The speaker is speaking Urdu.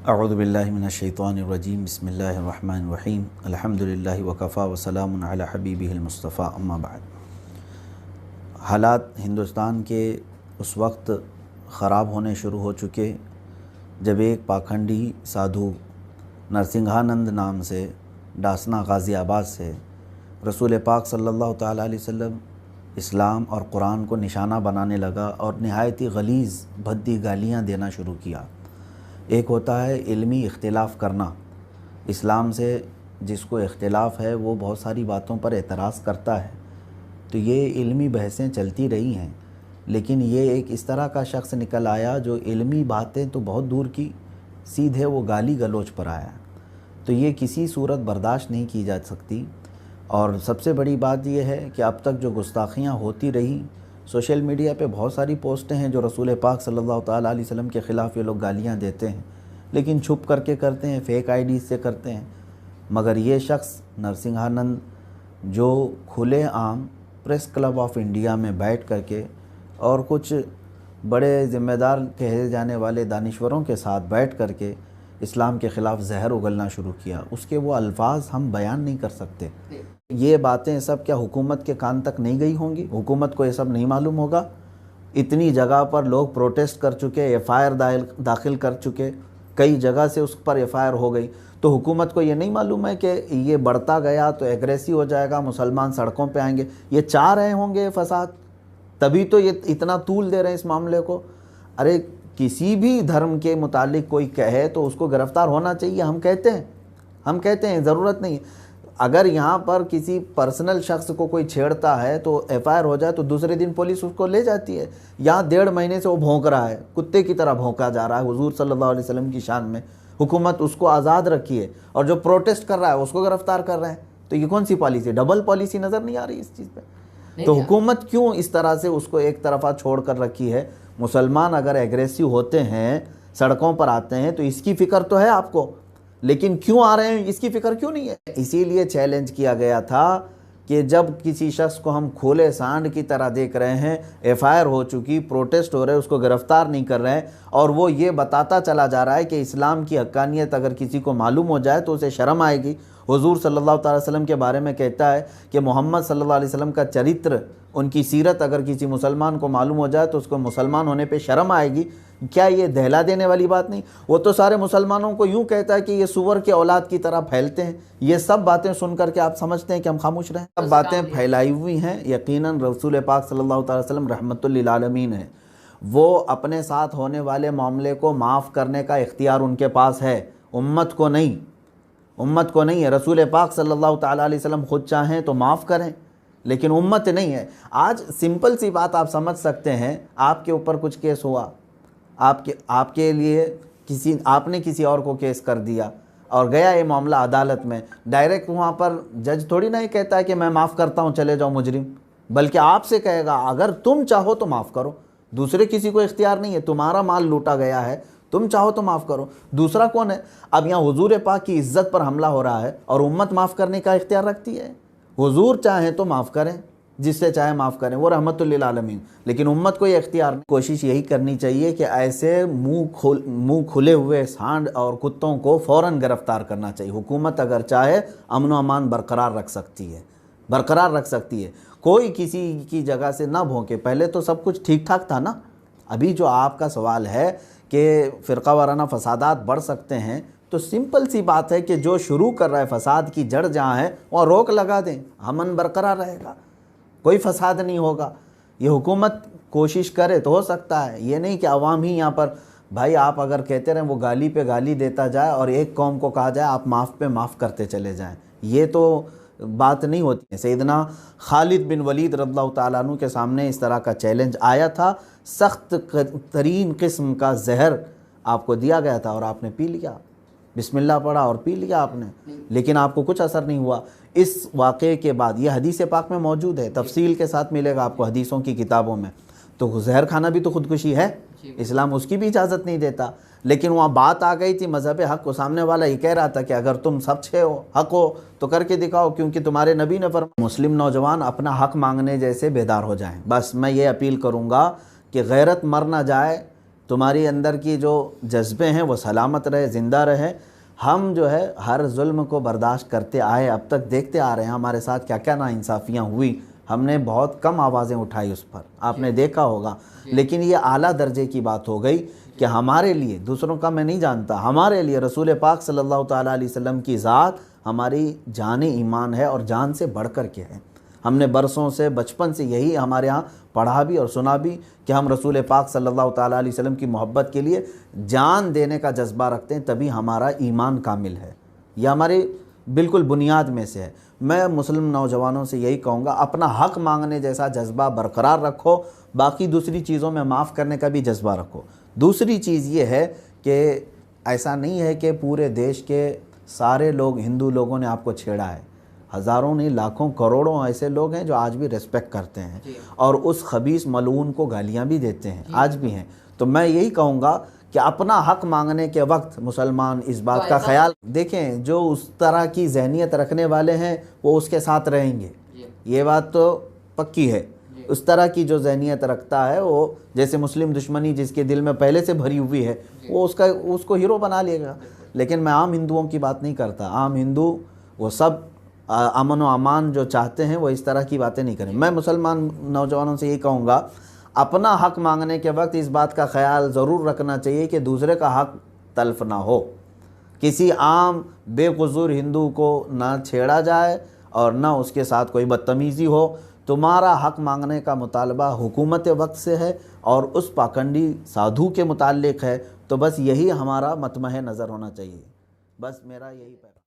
اعوذ باللہ من الشیطان الرجیم بسم اللہ الرحمن الرحیم الحمدللہ وکفا وسلام علی حبیبہ المصطفیٰ اما بعد۔ حالات ہندوستان کے اس وقت خراب ہونے شروع ہو چکے جب ایک پاکھنڈی سادھو نرسنگھانند نام سے ڈاسنا غازی آباد سے رسول پاک صلی اللہ تعالیٰ علیہ وسلم اسلام اور قرآن کو نشانہ بنانے لگا اور نہایت ہی غلیظ بھدی گالیاں دینا شروع کیا۔ ایک ہوتا ہے علمی اختلاف کرنا، اسلام سے جس کو اختلاف ہے وہ بہت ساری باتوں پر اعتراض کرتا ہے، تو یہ علمی بحثیں چلتی رہی ہیں، لیکن یہ ایک اس طرح کا شخص نکل آیا جو علمی باتیں تو بہت دور کی، سیدھے وہ گالی گلوچ پر آیا، تو یہ کسی صورت برداشت نہیں کی جا سکتی۔ اور سب سے بڑی بات یہ ہے کہ اب تک جو گستاخیاں ہوتی رہیں، سوشل میڈیا پہ بہت ساری پوسٹیں ہیں جو رسول پاک صلی اللہ تعالیٰ علیہ وسلم کے خلاف یہ لوگ گالیاں دیتے ہیں، لیکن چھپ کر کے کرتے ہیں، فیک آئی ڈیز سے کرتے ہیں۔ مگر یہ شخص نرسنگھانند جو کھلے عام پریس کلب آف انڈیا میں بیٹھ کر کے اور کچھ بڑے ذمہ دار کہے جانے والے دانشوروں کے ساتھ بیٹھ کر کے اسلام کے خلاف زہر اگلنا شروع کیا، اس کے وہ الفاظ ہم بیان نہیں کر سکتے۔ یہ باتیں سب کیا حکومت کے کان تک نہیں گئی ہوں گی؟ حکومت کو یہ سب نہیں معلوم ہوگا؟ اتنی جگہ پر لوگ پروٹیسٹ کر چکے، ایف آئی آر داخل کر چکے، کئی جگہ سے اس پر ایف آئی آر ہو گئی، تو حکومت کو یہ نہیں معلوم ہے کہ یہ بڑھتا گیا تو ایگریسو ہو جائے گا، مسلمان سڑکوں پہ آئیں گے؟ یہ چاہ رہے ہوں گے فساد، تبھی تو یہ اتنا طول دے رہے ہیں اس معاملے کو۔ ارے کسی بھی دھرم کے متعلق کوئی کہے تو اس کو گرفتار ہونا چاہیے، ہم کہتے ہیں ضرورت نہیں ہے۔ اگر یہاں پر کسی پرسنل شخص کو کوئی چھیڑتا ہے تو ایف آئی آر ہو جائے تو دوسرے دن پولیس اس کو لے جاتی ہے۔ یہاں 1.5 مہینے سے وہ بھونک رہا ہے، کتے کی طرح بھونکا جا رہا ہے حضور صلی اللہ علیہ وسلم کی شان میں، حکومت اس کو آزاد رکھی ہے، اور جو پروٹیسٹ کر رہا ہے اس کو گرفتار کر رہے ہیں، تو یہ کون سی پالیسی؟ ڈبل پالیسی نظر نہیں آ رہی اس چیز پہ؟ تو حکومت کیوں اس طرح سے اس کو ایک طرفہ چھوڑ کر رکھی ہے؟ مسلمان اگر ایگریسو ہوتے ہیں، سڑکوں پر آتے ہیں، تو اس کی فکر تو ہے آپ کو، لیکن کیوں آ رہے ہیں اس کی فکر کیوں نہیں ہے؟ اسی لیے چیلنج کیا گیا تھا کہ جب کسی شخص کو ہم کھولے سانڈ کی طرح دیکھ رہے ہیں، ایف آئی آر ہو چکی، پروٹیسٹ ہو رہے، اس کو گرفتار نہیں کر رہے ہیں، اور وہ یہ بتاتا چلا جا رہا ہے کہ اسلام کی حقانیت اگر کسی کو معلوم ہو جائے تو اسے شرم آئے گی۔ حضور صلی اللہ تعالیٰ وسلم کے بارے میں کہتا ہے کہ محمد صلی اللہ علیہ وسلم کا چرتر، ان کی سیرت اگر کسی مسلمان کو معلوم ہو جائے تو اس کو مسلمان ہونے پہ شرم آئے گی۔ کیا یہ دہلا دینے والی بات نہیں؟ وہ تو سارے مسلمانوں کو یوں کہتا ہے کہ یہ سور کے اولاد کی طرح پھیلتے ہیں۔ یہ سب باتیں سن کر کے آپ سمجھتے ہیں کہ ہم خاموش رہیں؟ سب باتیں پھیلائی ہوئی ہیں۔ یقیناً رسول پاک صلی اللہ تعالی وسلم رحمت للعالمین ہے، وہ اپنے ساتھ ہونے والے معاملے کو معاف کرنے کا اختیار ان کے پاس ہے، امت کو نہیں ہے۔ رسول پاک صلی اللہ تعالی علیہ وسلم خود چاہیں تو معاف کریں، لیکن امت نہیں ہے۔ آج سمپل سی بات آپ سمجھ سکتے ہیں، آپ کے اوپر کچھ کیس ہوا، آپ کے لیے آپ نے کسی اور کو کیس کر دیا اور گیا یہ معاملہ عدالت میں، ڈائریکٹ وہاں پر جج تھوڑی نہ کہتا ہے کہ میں معاف کرتا ہوں چلے جاؤ مجرم، بلکہ آپ سے کہے گا اگر تم چاہو تو معاف کرو۔ دوسرے کسی کو اختیار نہیں ہے، تمہارا مال لوٹا گیا ہے، تم چاہو تو معاف کرو۔ دوسرا کون ہے؟ اب یہاں حضور پاک کی عزت پر حملہ ہو رہا ہے اور امت معاف کرنے کا اختیار رکھتی ہے۔ حضور چاہیں تو معاف کریں، جس سے چاہے معاف کریں، وہ رحمت للعالمین، لیکن امت کو یہ اختیار نہیں۔ کوشش یہی کرنی چاہیے کہ ایسے منہ کھلے ہوئے سانڈ اور کتوں کو فوراً گرفتار کرنا چاہیے۔ حکومت اگر چاہے امن و امان برقرار رکھ سکتی ہے، کوئی کسی کی جگہ سے نہ بھونکے۔ پہلے تو سب کچھ ٹھیک ٹھاک تھا نا۔ ابھی جو آپ کا سوال ہے کہ فرقہ وارانہ فسادات بڑھ سکتے ہیں، تو سمپل سی بات ہے کہ جو شروع کر رہا ہے فساد کی جڑ جہاں ہے وہاں روک لگا دیں، امن برقرار رہے گا، کوئی فساد نہیں ہوگا۔ یہ حکومت کوشش کرے تو ہو سکتا ہے، یہ نہیں کہ عوام ہی یہاں پر، بھائی آپ اگر کہتے رہیں وہ گالی پہ گالی دیتا جائے اور ایک قوم کو کہا جائے آپ معاف پہ معاف کرتے چلے جائیں، یہ تو بات نہیں ہوتی ہے۔ سیدنا خالد بن ولید رضی اللہ تعالیٰ عنہ کے سامنے اس طرح کا چیلنج آیا تھا، سخت ترین قسم کا زہر آپ کو دیا گیا تھا اور آپ نے پی لیا، بسم اللہ پڑھا اور پی لیا آپ نے، لیکن آپ کو کچھ اثر نہیں ہوا۔ اس واقعے کے بعد یہ حدیث پاک میں موجود ہے، تفصیل کے ساتھ ملے گا آپ کو حدیثوں کی کتابوں میں، تو زہر کھانا بھی تو خودکشی ہے، اسلام اس کی بھی اجازت نہیں دیتا۔ لیکن وہاں بات آ گئی تھی مذہب حق کو، سامنے والا یہ کہہ رہا تھا کہ اگر تم سچے ہو، حق ہو تو کر کے دکھاؤ، کیونکہ تمہارے نبی نے فرمایا مسلم نوجوان اپنا حق مانگنے جیسے بیدار ہو جائیں۔ بس میں یہ اپیل کروں گا کہ غیرت مر نہ جائے تمہاری اندر کی جو جذبے ہیں وہ سلامت رہے، زندہ رہے۔ ہم جو ہے ہر ظلم کو برداشت کرتے آئے، اب تک دیکھتے آ رہے ہیں ہمارے ساتھ کیا کیا ناانصافیاں ہوئی، ہم نے بہت کم آوازیں اٹھائی اس پر، آپ نے دیکھا ہوگا، لیکن یہ اعلیٰ درجے کی بات ہو گئی کہ ہمارے لیے، دوسروں کا میں نہیں جانتا، ہمارے لیے رسول پاک صلی اللہ تعالیٰ علیہ وسلم کی ذات ہماری جان ایمان ہے، اور جان سے بڑھ کر کے ہے۔ ہم نے برسوں سے، بچپن سے یہی ہمارے ہاں پڑھا بھی اور سنا بھی کہ ہم رسول پاک صلی اللہ تعالیٰ علیہ وسلم کی محبت کے لیے جان دینے کا جذبہ رکھتے ہیں، تبھی ہمارا ایمان کامل ہے۔ یہ ہمارے بالکل بنیاد میں سے ہے۔ میں مسلم نوجوانوں سے یہی کہوں گا، اپنا حق مانگنے جیسا جذبہ برقرار رکھو، باقی دوسری چیزوں میں معاف کرنے کا بھی جذبہ رکھو۔ دوسری چیز یہ ہے کہ ایسا نہیں ہے کہ پورے دیش کے سارے لوگ، ہندو لوگوں نے آپ کو چھیڑا ہے، ہزاروں نہیں لاکھوں کروڑوں ایسے لوگ ہیں جو آج بھی ریسپیکٹ کرتے ہیں اور اس خبیث ملعون کو گالیاں بھی دیتے ہیں، آج بھی ہیں۔ تو میں یہی کہوں گا کہ اپنا حق مانگنے کے وقت مسلمان اس بات کا خیال دیکھیں، جو اس طرح کی ذہنیت رکھنے والے ہیں وہ اس کے ساتھ رہیں گے، یہ بات تو پکی ہے۔ اس طرح کی جو ذہنیت رکھتا ہے وہ، جیسے مسلم دشمنی جس کے دل میں پہلے سے بھری ہوئی ہے، وہ اس کو ہیرو بنا لے گا۔ لیکن میں عام ہندوؤں کی بات نہیں کرتا، عام ہندو وہ سب امن و امان جو چاہتے ہیں وہ اس طرح کی باتیں نہیں کریں۔ میں مسلمان نوجوانوں سے یہ کہوں گا، اپنا حق مانگنے کے وقت اس بات کا خیال ضرور رکھنا چاہیے کہ دوسرے کا حق تلف نہ ہو، کسی عام بے قصور ہندو کو نہ چھیڑا جائے اور نہ اس کے ساتھ کوئی بدتمیزی ہو۔ تمہارا حق مانگنے کا مطالبہ حکومت وقت سے ہے اور اس پاکھنڈی سادھو کے متعلق ہے، تو بس یہی ہمارا مطمع نظر ہونا چاہیے، بس میرا یہی پیغام۔